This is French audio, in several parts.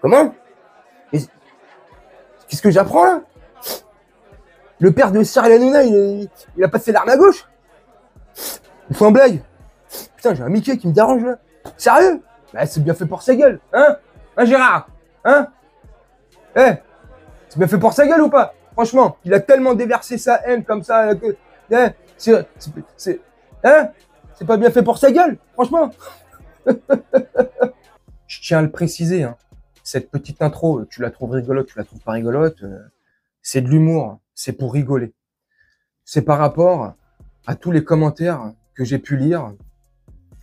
Comment? Qu'est-ce que j'apprends là? Le père de Cyril Hanouna, il a passé l'arme à gauche? Il faut un blague. Putain, j'ai un Mickey qui me dérange là. Sérieux? Bah, c'est bien fait pour sa gueule, hein? Hein, Gérard? Hein? Eh, c'est bien fait pour sa gueule ou pas? Franchement, il a tellement déversé sa haine comme ça que. Hein? Hein? C'est pas bien fait pour sa gueule, franchement. Je tiens à le préciser, hein. Cette petite intro, tu la trouves rigolote, tu la trouves pas rigolote, c'est de l'humour, c'est pour rigoler. C'est par rapport à tous les commentaires que j'ai pu lire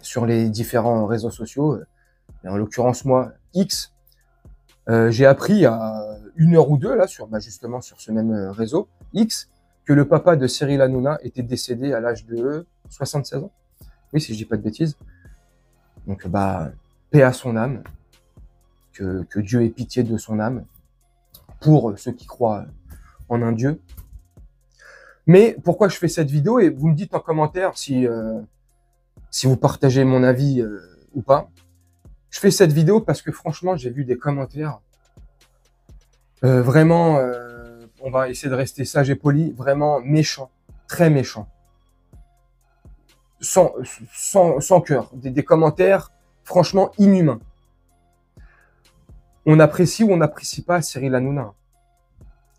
sur les différents réseaux sociaux, et en l'occurrence moi, X. J'ai appris à 1 heure ou 2 là justement sur ce même réseau X que le papa de Cyril Hanouna était décédé à l'âge de 76 ans. Oui, si je dis pas de bêtises. Donc paix à son âme, que Dieu ait pitié de son âme pour ceux qui croient en un Dieu. Mais pourquoi je fais cette vidéo, et vous me dites en commentaire si vous partagez mon avis ou pas. Je fais cette vidéo parce que franchement, j'ai vu des commentaires vraiment, on va essayer de rester sage et poli, vraiment méchants, très méchants. Sans cœur, des commentaires franchement inhumains. On apprécie ou on n'apprécie pas Cyril Hanouna.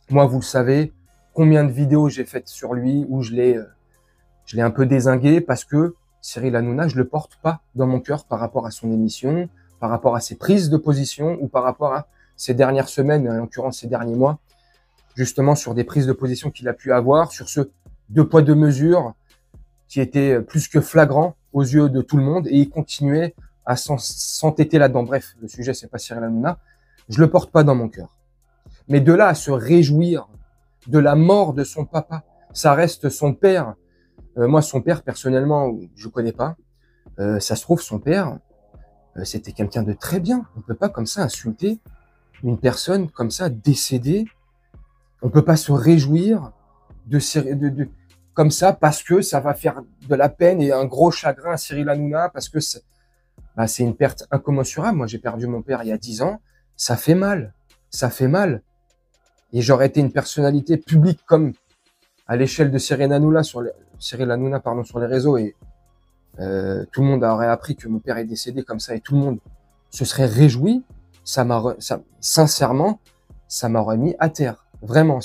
Moi, vous le savez, combien de vidéos j'ai faites sur lui où je l'ai un peu dézingué parce que Cyril Hanouna, je le porte pas dans mon cœur par rapport à son émission, par rapport à ses prises de position ou par rapport à ces dernières semaines, en l'occurrence ces derniers mois, justement sur des prises de position qu'il a pu avoir, sur ce 2 poids 2 mesures qui était plus que flagrant aux yeux de tout le monde, et il continuait à s'entêter là-dedans. Bref, le sujet, c'est pas Cyril Hanouna. Je le porte pas dans mon cœur. Mais de là à se réjouir de la mort de son papa, ça reste son père. Moi, son père, personnellement, je connais pas. Ça se trouve, son père, c'était quelqu'un de très bien. On peut pas comme ça insulter une personne comme ça décédée. On peut pas se réjouir comme ça parce que ça va faire de la peine et un gros chagrin à Cyril Hanouna, parce que c'est une perte incommensurable. Moi, j'ai perdu mon père il y a 10 ans. Ça fait mal. Ça fait mal. Et j'aurais été une personnalité publique comme à l'échelle de Cyril Hanouna sur les réseaux, et tout le monde aurait appris que mon père est décédé comme ça et tout le monde se serait réjoui. Sincèrement, ça m'aurait mis à terre. Vraiment,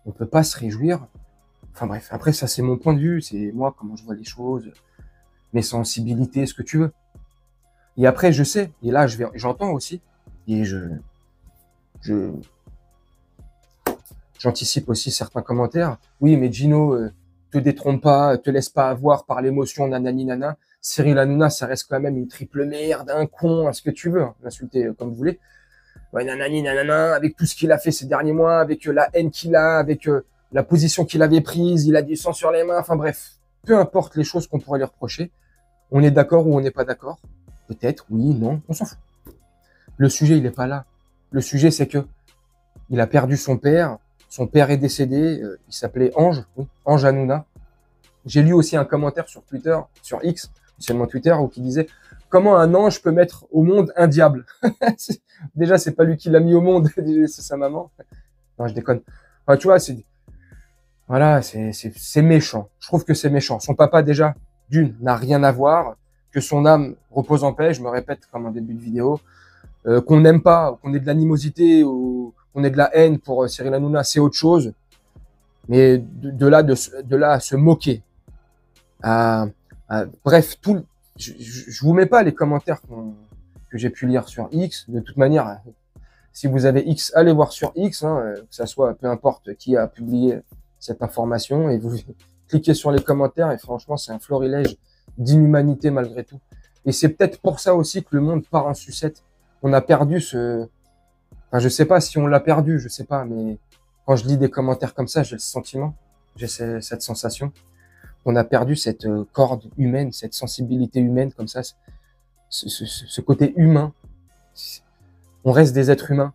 on peut pas se réjouir. Enfin bref, après ça c'est mon point de vue, c'est moi comment je vois les choses, mes sensibilités, ce que tu veux. Et après je sais, et là j'entends aussi, et j'anticipe aussi certains commentaires. Oui, mais Gino, te détrompe pas, te laisse pas avoir par l'émotion, nanani nana. Cyril Hanouna, ça reste quand même une triple merde, un con, ce que tu veux, hein, l'insulter comme vous voulez. Ouais, nanani nanana, avec tout ce qu'il a fait ces derniers mois, avec la haine qu'il a, avec la position qu'il avait prise, il a du sang sur les mains, enfin bref. Peu importe les choses qu'on pourrait lui reprocher, on est d'accord ou on n'est pas d'accord. Peut-être, oui, non, on s'en fout. Le sujet, il est pas là. Le sujet, c'est que il a perdu son père. Son père est décédé, il s'appelait Ange, oui, Ange Hanouna. J'ai lu aussi un commentaire sur Twitter, sur X, seulement Twitter, où qui disait « Comment un ange peut mettre au monde un diable ?» Déjà, c'est pas lui qui l'a mis au monde, c'est sa maman. Non, je déconne. Enfin, tu vois, c'est méchant. Je trouve que c'est méchant. Son papa, déjà, n'a rien à voir. Que son âme repose en paix, je me répète comme en début de vidéo. Qu'on n'aime pas, qu'on ait de l'animosité ou qu'on ait de la haine pour Cyril Hanouna, c'est autre chose. Mais de là à se moquer, bref, je vous mets pas les commentaires que j'ai pu lire sur X. De toute manière, si vous avez X, allez voir sur X, hein, que ça soit, peu importe qui a publié cette information, et vous cliquez sur les commentaires, et franchement, c'est un florilège d'inhumanité malgré tout. Et c'est peut-être pour ça aussi que le monde part en sucette. On a perdu enfin, je sais pas si on l'a perdu, je sais pas, mais quand je lis des commentaires comme ça, j'ai le sentiment, j'ai cette sensation, on a perdu cette corde humaine, cette sensibilité humaine comme ça, ce côté humain. On reste des êtres humains.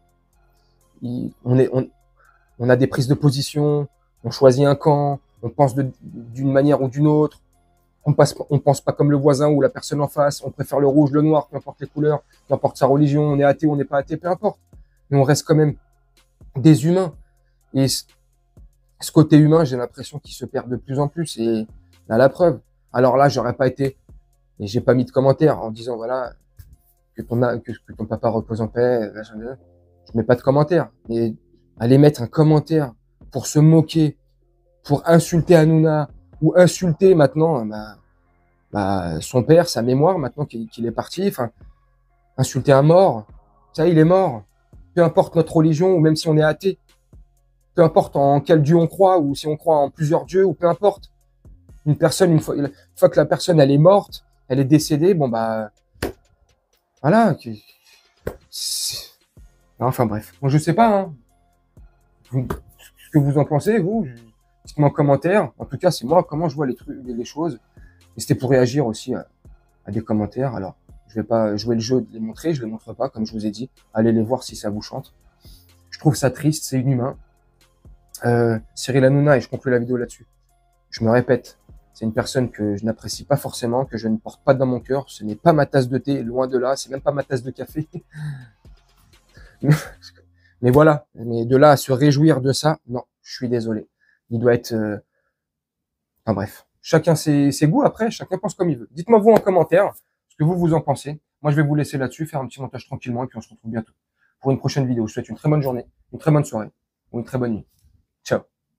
On a des prises de position, on choisit un camp, on pense d'une manière ou d'une autre. on pense pas comme le voisin ou la personne en face, on préfère le rouge, le noir, peu importe les couleurs, peu importe sa religion, on est athée, on n'est pas athée, peu importe. Mais on reste quand même des humains. Et ce côté humain, j'ai l'impression qu'il se perd de plus en plus. Et à la preuve. Alors là, j'aurais pas été, et j'ai pas mis de commentaire en disant, voilà, que ton papa repose en paix. Je mets pas de commentaire. Et aller mettre un commentaire pour se moquer, pour insulter Hanouna, ou insulter maintenant, son père, sa mémoire, maintenant qu'il est parti, enfin, insulter un mort, ça, il est mort. Peu importe notre religion, ou même si on est athée, peu importe en quel Dieu on croit, ou si on croit en plusieurs dieux, ou peu importe. Une personne, une fois que la personne, elle est morte, elle est décédée, bon, voilà. Enfin, bref. Bon, je sais pas, hein. Ce que vous en pensez, vous, dites-moi en commentaire. En tout cas, c'est moi, comment je vois les trucs, les choses. Et c'était pour réagir aussi à des commentaires. Alors, je vais pas jouer le jeu de les montrer, je les montre pas, comme je vous ai dit. Allez les voir si ça vous chante. Je trouve ça triste, c'est inhumain. Cyril Hanouna, et je conclue la vidéo là-dessus. Je me répète, c'est une personne que je n'apprécie pas forcément, que je ne porte pas dans mon cœur. Ce n'est pas ma tasse de thé, loin de là. C'est même pas ma tasse de café. Mais voilà. Mais de là à se réjouir de ça, non, je suis désolé. Il doit être... Enfin bref. Chacun ses goûts après, chacun pense comme il veut. Dites-moi vous en commentaire ce que vous en pensez. Moi, je vais vous laisser là-dessus, faire un petit montage tranquillement, et puis on se retrouve bientôt pour une prochaine vidéo. Je vous souhaite une très bonne journée, une très bonne soirée ou une très bonne nuit. Ciao.